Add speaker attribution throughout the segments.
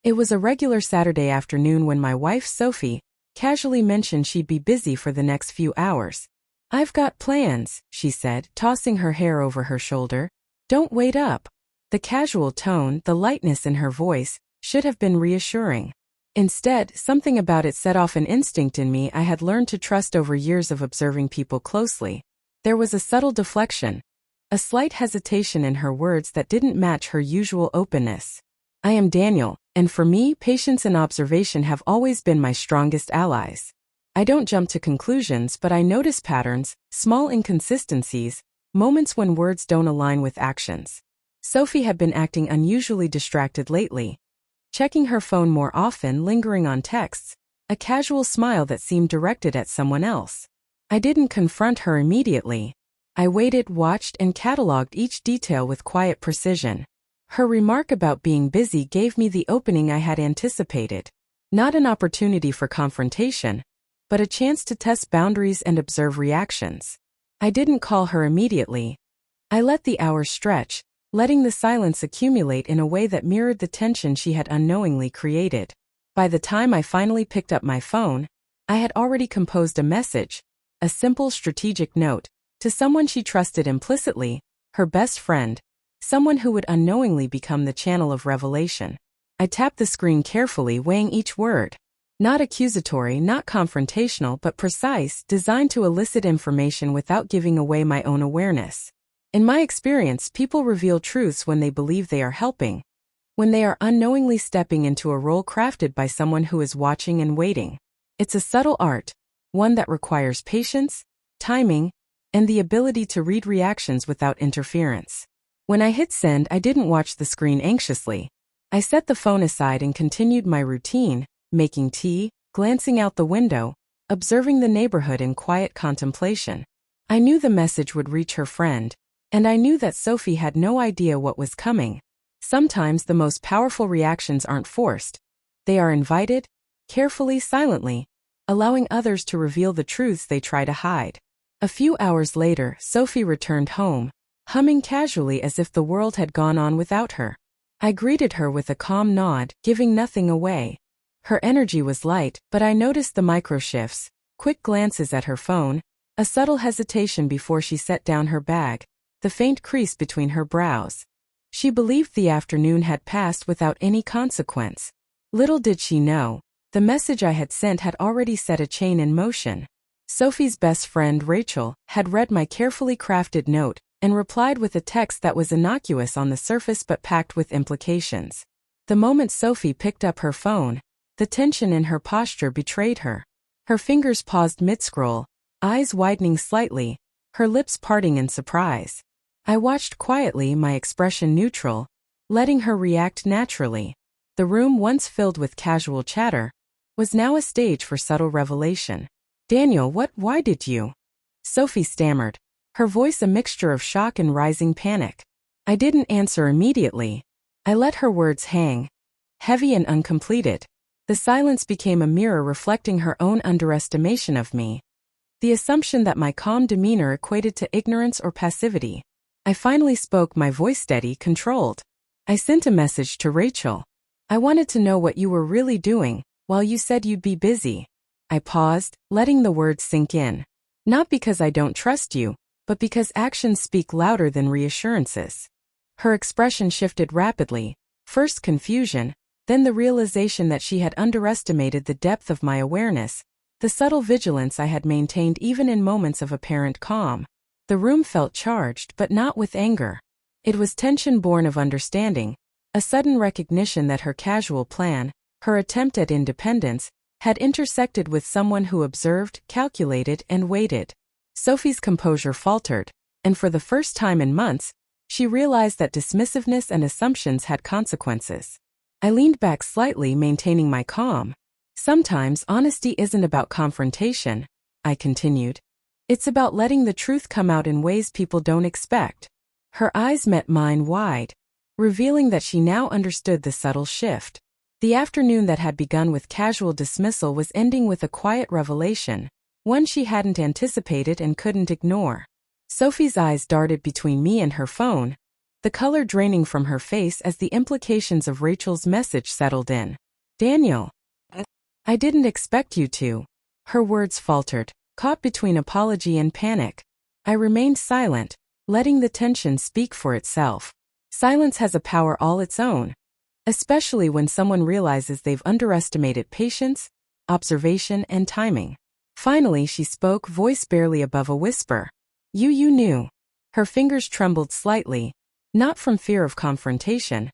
Speaker 1: It was a regular Saturday afternoon when my wife Sophie casually mentioned she'd be busy for the next few hours. "I've got plans," she said, tossing her hair over her shoulder. "Don't wait up." The casual tone, the lightness in her voice, should have been reassuring. Instead, something about it set off an instinct in me I had learned to trust over years of observing people closely. There was a subtle deflection, a slight hesitation in her words that didn't match her usual openness. I am Daniel, and for me, patience and observation have always been my strongest allies. I don't jump to conclusions, but I notice patterns, small inconsistencies, moments when words don't align with actions. Sophie had been acting unusually distracted lately, checking her phone more often, lingering on texts, a casual smile that seemed directed at someone else. I didn't confront her immediately. I waited, watched, and cataloged each detail with quiet precision. Her remark about being busy gave me the opening I had anticipated. Not an opportunity for confrontation, but a chance to test boundaries and observe reactions. I didn't call her immediately. I let the hours stretch, letting the silence accumulate in a way that mirrored the tension she had unknowingly created. By the time I finally picked up my phone, I had already composed a message, a simple strategic note, to someone she trusted implicitly, her best friend, someone who would unknowingly become the channel of revelation. I tapped the screen carefully, weighing each word. Not accusatory, not confrontational, but precise, designed to elicit information without giving away my own awareness. In my experience, people reveal truths when they believe they are helping, when they are unknowingly stepping into a role crafted by someone who is watching and waiting. It's a subtle art, one that requires patience, timing, and the ability to read reactions without interference. When I hit send, I didn't watch the screen anxiously. I set the phone aside and continued my routine, making tea, glancing out the window, observing the neighborhood in quiet contemplation. I knew the message would reach her friend, and I knew that Sophie had no idea what was coming. Sometimes the most powerful reactions aren't forced. They are invited, carefully, silently, allowing others to reveal the truths they try to hide. A few hours later, Sophie returned home, humming casually as if the world had gone on without her. I greeted her with a calm nod, giving nothing away. Her energy was light, but I noticed the microshifts, quick glances at her phone, a subtle hesitation before she set down her bag, the faint crease between her brows. She believed the afternoon had passed without any consequence. Little did she know, the message I had sent had already set a chain in motion. Sophie's best friend, Rachel, had read my carefully crafted note and replied with a text that was innocuous on the surface but packed with implications. The moment Sophie picked up her phone, the tension in her posture betrayed her. Her fingers paused mid-scroll, eyes widening slightly, her lips parting in surprise. I watched quietly, my expression neutral, letting her react naturally. The room, once filled with casual chatter, was now a stage for subtle revelation. "Daniel, why did you?" Sophie stammered, her voice a mixture of shock and rising panic. I didn't answer immediately. I let her words hang, heavy and uncompleted. The silence became a mirror reflecting her own underestimation of me, the assumption that my calm demeanor equated to ignorance or passivity. I finally spoke, my voice steady, controlled. "I sent a message to Rachel. I wanted to know what you were really doing, while you said you'd be busy." I paused, letting the words sink in. "Not because I don't trust you, but because actions speak louder than reassurances." Her expression shifted rapidly, first confusion, then the realization that she had underestimated the depth of my awareness, the subtle vigilance I had maintained even in moments of apparent calm. The room felt charged, but not with anger. It was tension born of understanding, a sudden recognition that her casual plan, her attempt at independence, had intersected with someone who observed, calculated, and waited. Sophie's composure faltered, and for the first time in months, she realized that dismissiveness and assumptions had consequences. I leaned back slightly, maintaining my calm. "Sometimes honesty isn't about confrontation," I continued. "It's about letting the truth come out in ways people don't expect." Her eyes met mine wide, revealing that she now understood the subtle shift. The afternoon that had begun with casual dismissal was ending with a quiet revelation, one she hadn't anticipated and couldn't ignore. Sophie's eyes darted between me and her phone, the color draining from her face as the implications of Rachel's message settled in. Daniel. I didn't expect you to. Her words faltered, caught between apology and panic. I remained silent, letting the tension speak for itself. Silence has a power all its own, especially when someone realizes they've underestimated patience, observation, and timing. Finally, she spoke, voice barely above a whisper. You knew. Her fingers trembled slightly, not from fear of confrontation,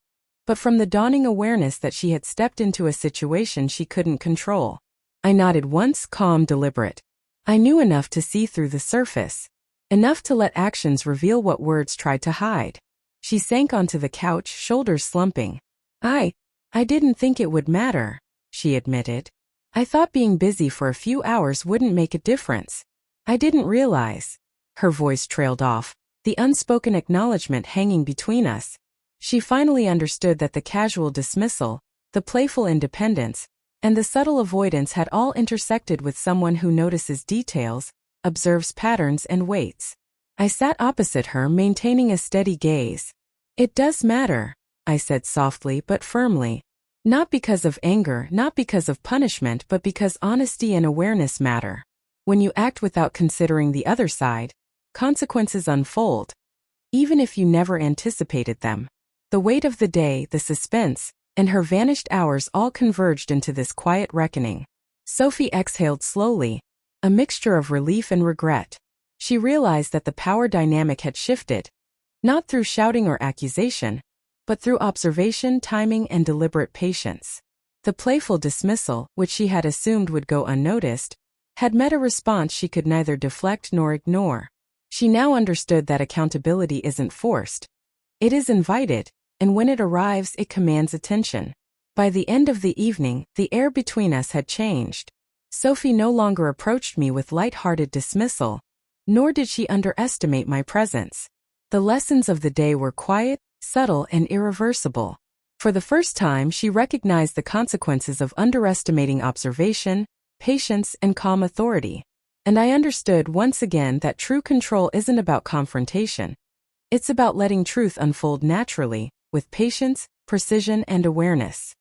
Speaker 1: but from the dawning awareness that she had stepped into a situation she couldn't control. I nodded once, calm, deliberate. I knew enough to see through the surface, enough to let actions reveal what words tried to hide. She sank onto the couch, shoulders slumping. I didn't think it would matter, she admitted. I thought being busy for a few hours wouldn't make a difference. I didn't realize. Her voice trailed off, the unspoken acknowledgement hanging between us. She finally understood that the casual dismissal, the playful independence, and the subtle avoidance had all intersected with someone who notices details, observes patterns, and waits. I sat opposite her, maintaining a steady gaze. It does matter, I said softly but firmly. Not because of anger, not because of punishment, but because honesty and awareness matter. When you act without considering the other side, consequences unfold, even if you never anticipated them. The weight of the day, the suspense, and her vanished hours all converged into this quiet reckoning. Sophie exhaled slowly, a mixture of relief and regret. She realized that the power dynamic had shifted, not through shouting or accusation, but through observation, timing, and deliberate patience. The playful dismissal, which she had assumed would go unnoticed, had met a response she could neither deflect nor ignore. She now understood that accountability isn't forced. It is invited, and when it arrives, it commands attention. By the end of the evening, the air between us had changed. Sophie no longer approached me with light-hearted dismissal, nor did she underestimate my presence. The lessons of the day were quiet, subtle, and irreversible. For the first time, she recognized the consequences of underestimating observation, patience, and calm authority. And I understood once again that true control isn't about confrontation. It's about letting truth unfold naturally, with patience, precision, and awareness.